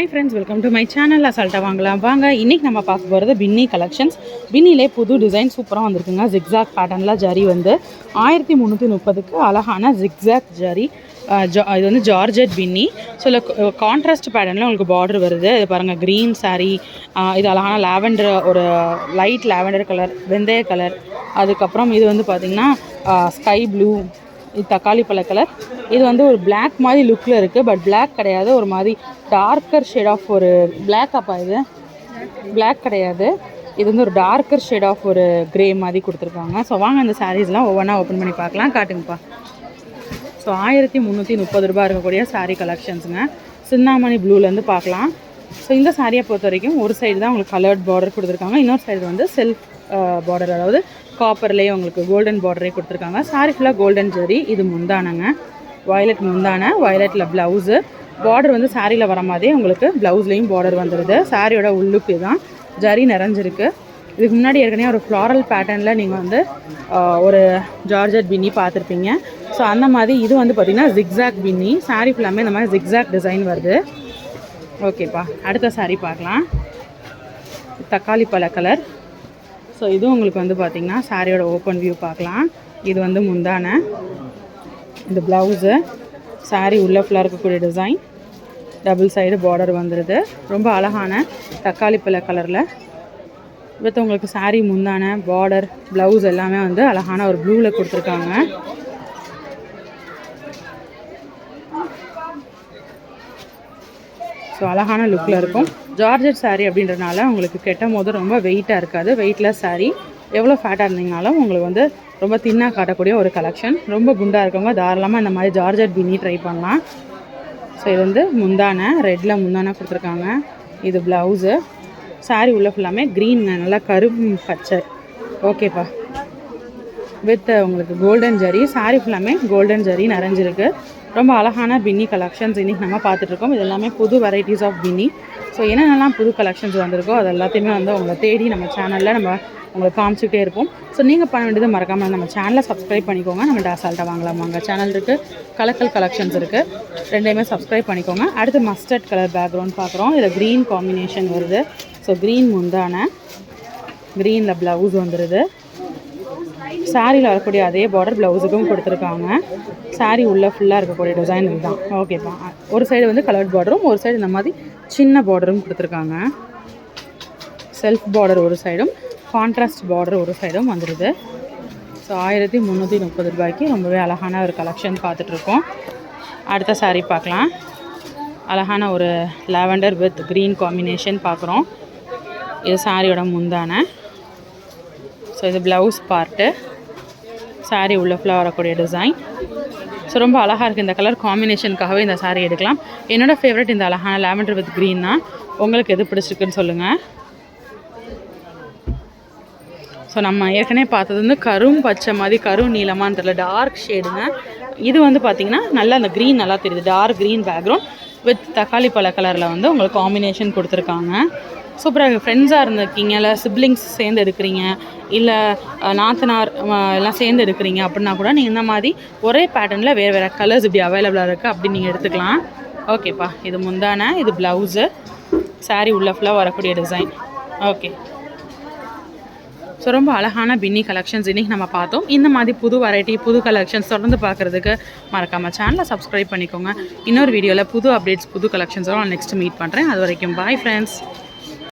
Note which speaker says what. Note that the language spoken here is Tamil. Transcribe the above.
Speaker 1: Hi friends, welcome to my channel. அசால்ட்டாக வாங்கலாம் வாங்க. இன்றைக்கி நம்ம பார்க்க போகிறது பின்னி கலெக்ஷன்ஸ். பின்னிலே புது டிசைன் சூப்பராக வந்திருக்குங்க. ஜிக்ஸாக் பேட்டர்னில் ஜரி வந்து 1330க்கு அழகான ஜிக்ஸாக் ஜரி. இது வந்து ஜார்ஜெட் பின்னி. ஸோ இல்லை கான்ட்ராஸ்ட் பேட்டர்னில் உங்களுக்கு பார்டர் வருது. இது பாருங்கள், க்ரீன் சாரீ. இது அழகான லாவெண்டர், ஒரு லைட் லாவெண்டர் கலர், வெந்தய கலர். அதுக்கப்புறம் இது வந்து பார்த்திங்கன்னா ஸ்கை ப்ளூ, இது தக்காளி பழ கலர். இது வந்து ஒரு பிளாக் மாதிரி லுக்கில் இருக்குது, பட் பிளாக் கிடையாது. ஒரு மாதிரி டார்க்கர் ஷேட் ஆஃப் ஒரு பிளாக். அப்பா இது பிளாக் கிடையாது, இது வந்து ஒரு டார்க்கர் ஷேட் ஆஃப் ஒரு க்ரே மாதிரி கொடுத்துருக்காங்க. ஸோ வாங்க இந்த சாரீஸ்லாம் ஒவ்வொன்றா ஓப்பன் பண்ணி பார்க்கலாம். காட்டுங்கப்பா. ஸோ 1330 ரூபா இருக்கக்கூடிய சாரீ கலெக்ஷன்ஸுங்க. சிந்தாமணி ப்ளூலேருந்து பார்க்கலாம். ஸோ இந்த சாரியை பொறுத்த வரைக்கும் ஒரு சைடு தான் உங்களுக்கு கலர்ட் பார்டர் கொடுத்துருக்காங்க, இன்னொரு சைடு வந்து செல்ஃப் பார்டர், அதாவது காப்பர்லேயே உங்களுக்கு கோல்டன் பார்டரே கொடுத்துருக்காங்க. சாரி ஃபுல்லாக கோல்டன் ஜரி. இது முந்தானங்க, வயலட் முந்தான, வயலட்டில் ப்ளவுஸு. பார்டர் வந்து சாரியில் வர மாதிரியே உங்களுக்கு ப்ளவுஸ்லேயும் பார்டர் வந்துடுது. சாரியோட உள்ளுக்கு தான் ஜரி நிறைஞ்சிருக்கு. இதுக்கு முன்னாடி ஏற்கனவே ஒரு ஃப்ளாரல் பேட்டர்னில் நீங்கள் வந்து ஒரு ஜார்ஜெட் பின்னி பார்த்துருப்பீங்க. ஸோ அந்த மாதிரி இது வந்து பார்த்திங்கன்னா ஜிக்ஸாக் பின்னி. சாரி ஃபுல்லாமே இந்த மாதிரி ஜிக்ஸாக் டிசைன் வருது. ஓகேப்பா, அடுத்த சாரி பார்க்கலாம். தக்காளி பழ கலர். ஸோ இதுவும் உங்களுக்கு வந்து பார்த்திங்கன்னா சாரியோட ஓப்பன் வியூ பார்க்கலாம். இது வந்து முந்தான, இந்த ப்ளவுஸு. சாரி உள்ளே ஃபுல்லாக இருக்கக்கூடிய டிசைன், டபுள் சைடு பார்டர் வந்துடுது. ரொம்ப அழகான தக்காளி பழ கலரில் வித் உங்களுக்கு சாரி முந்தான, பார்டர், ப்ளவுஸ் எல்லாமே வந்து அழகான ஒரு ப்ளூவில் கொடுத்துருக்காங்க. ஸோ அழகான லுக்கில் இருக்கும். ஜார்ஜெட் சாரீ அப்படின்றனால உங்களுக்கு கெட்டும் போது ரொம்ப வெயிட்டாக இருக்காது. வெயிட்லெஸ் சாரீ. எவ்வளோ ஃபேட்டாக இருந்தீங்கனாலும் உங்களுக்கு வந்து ரொம்ப தின்னாக காட்டக்கூடிய ஒரு கலெக்ஷன். ரொம்ப குண்டாக இருக்கவங்க தாராளமாக இந்த மாதிரி ஜார்ஜெட் பின்னி ட்ரை பண்ணலாம். ஸோ இது வந்து முந்தான, ரெட்டில் முந்தான கொடுத்துருக்காங்க. இது ப்ளவுஸு. சாரீ உள்ள ஃபுல்லாமே க்ரீன், நல்லா கருப்பு பச்சை. ஓகேப்பா, வித் உங்களுக்கு கோல்டன் ஜரி. சாரீ ஃபுல்லாமே கோல்டன் ஜரி நிறைஞ்சிருக்கு. ரொம்ப அழகான பின்னி கலெக்ஷன்ஸ் இன்றைக்கி நம்ம பார்த்துட்ருக்கோம். இது எல்லாமே புது வெரைட்டிஸ் ஆஃப் பின்னி. ஸோ என்னென்னலாம் புது கலெக்ஷன்ஸ் வந்திருக்கோ அது எல்லாத்தையுமே வந்து உங்களை தேடி நம்ம சேனலில் நம்ம உங்களுக்கு காமிச்சிக்கிட்டே இருப்போம். ஸோ நீங்கள் பண்ண வேண்டியது மறக்காமல் நம்ம சேனலை சப்ஸ்கிரைப் பண்ணிக்கோங்க. நம்மள்ட்ட அசால்ட்டாக வாங்கலாம் வாங்க சேனல் இருக்குது. கலக்கல் கலெக்ஷன்ஸ் இருக்குது, ரெண்டையுமே சப்ஸ்கிரைப் பண்ணிக்கோங்க. அடுத்து மஸ்டர்ட் கலர் பேக்ரவுண்ட் பார்க்குறோம். இதில் க்ரீன் காம்பினேஷன் வருது. ஸோ க்ரீன் முந்தான, க்ரீனில் ப்ளவுஸ் வந்துடுது. சாரியில் வரக்கூடிய அதே பார்டர் ப்ளவுஸுக்கும் கொடுத்துருக்காங்க. சாரீ உள்ளே ஃபுல்லாக இருக்கக்கூடிய டிசைன் இதுதான். ஓகேப்பா, ஒரு சைடு வந்து கலர்ட் பார்டரும், ஒரு சைடு இந்த மாதிரி சின்ன பார்டரும் கொடுத்துருக்காங்க. செல்ஃப் பார்டர் ஒரு சைடும், கான்ட்ராஸ்ட் பார்டர் ஒரு சைடும் வந்துடுது. ஸோ 1330 ரூபாய்க்கு ரொம்பவே அழகான ஒரு கலெக்ஷன் பார்த்துட்ருக்கோம். அடுத்த சாரீ பார்க்கலாம். அழகான ஒரு லாவெண்டர் வித் க்ரீன் காம்பினேஷன் பார்க்குறோம். இது சாரியோட முந்தான. ஸோ இது ப்ளவுஸ் பார்ட்டு. சாரீ உள்ள ஃபுல்லாக வரக்கூடிய டிசைன். ஸோ ரொம்ப அழகாக இருக்குது. இந்த கலர் காம்பினேஷனுக்காகவே இந்த சாரீ எடுக்கலாம். என்னோடய ஃபேவரட் இந்த அழகான லாவெண்டர் வித் க்ரீன் தான். உங்களுக்கு எது பிடிச்சிருக்குன்னு சொல்லுங்கள். ஸோ நம்ம ஏற்கனவே பார்த்தது வந்து கரும் பச்சை மாதிரி, கரும் நீளமான்னு தெரியல, டார்க் ஷேடுங்க. இது வந்து பார்த்திங்கன்னா நல்லா அந்த க்ரீன் நல்லா தெரியுது. டார்க் க்ரீன் பேக்ரவுண்ட் வித் தக்காளி பழ கலரில் வந்து உங்களுக்கு காம்பினேஷன் கொடுத்துருக்காங்க. சூப்பராக ஃப்ரெண்ட்ஸாக இருந்திருக்கீங்க, இல்லை சிப்ளிங்ஸ் சேர்ந்து எடுக்கிறீங்க, இல்லை நாத்தனார் எல்லாம் சேர்ந்து எடுக்கிறீங்க அப்படின்னா கூட நீங்கள் இந்த மாதிரி ஒரே பேட்டர்னில் வேறு வேறு கலர்ஸ் இப்படி அவைலபிளாக இருக்குது, அப்படி நீங்கள் எடுத்துக்கலாம். ஓகேப்பா, இது முந்தான, இது ப்ளவுஸு. சாரீ உள்ள ஃபுல்லாக வரக்கூடிய டிசைன். ஓகே, ஸோ ரொம்ப அழகான பின்னி கலெக்ஷன்ஸ் இன்றைக்கி நம்ம பார்த்தோம். இந்த மாதிரி புது வெரைட்டி, புது கலெக்ஷன்ஸ் தொடர்ந்து பார்க்குறதுக்கு மறக்காமல் சேனலை சப்ஸ்கிரைப் பண்ணிக்கோங்க. இன்னொரு வீடியோவில் புது அப்டேட்ஸ், புது கலெக்ஷன்ஸோட நான் நெக்ஸ்ட் மீட் பண்ணுறேன். அது வரைக்கும் பாய் ஃப்ரெண்ட்ஸ்.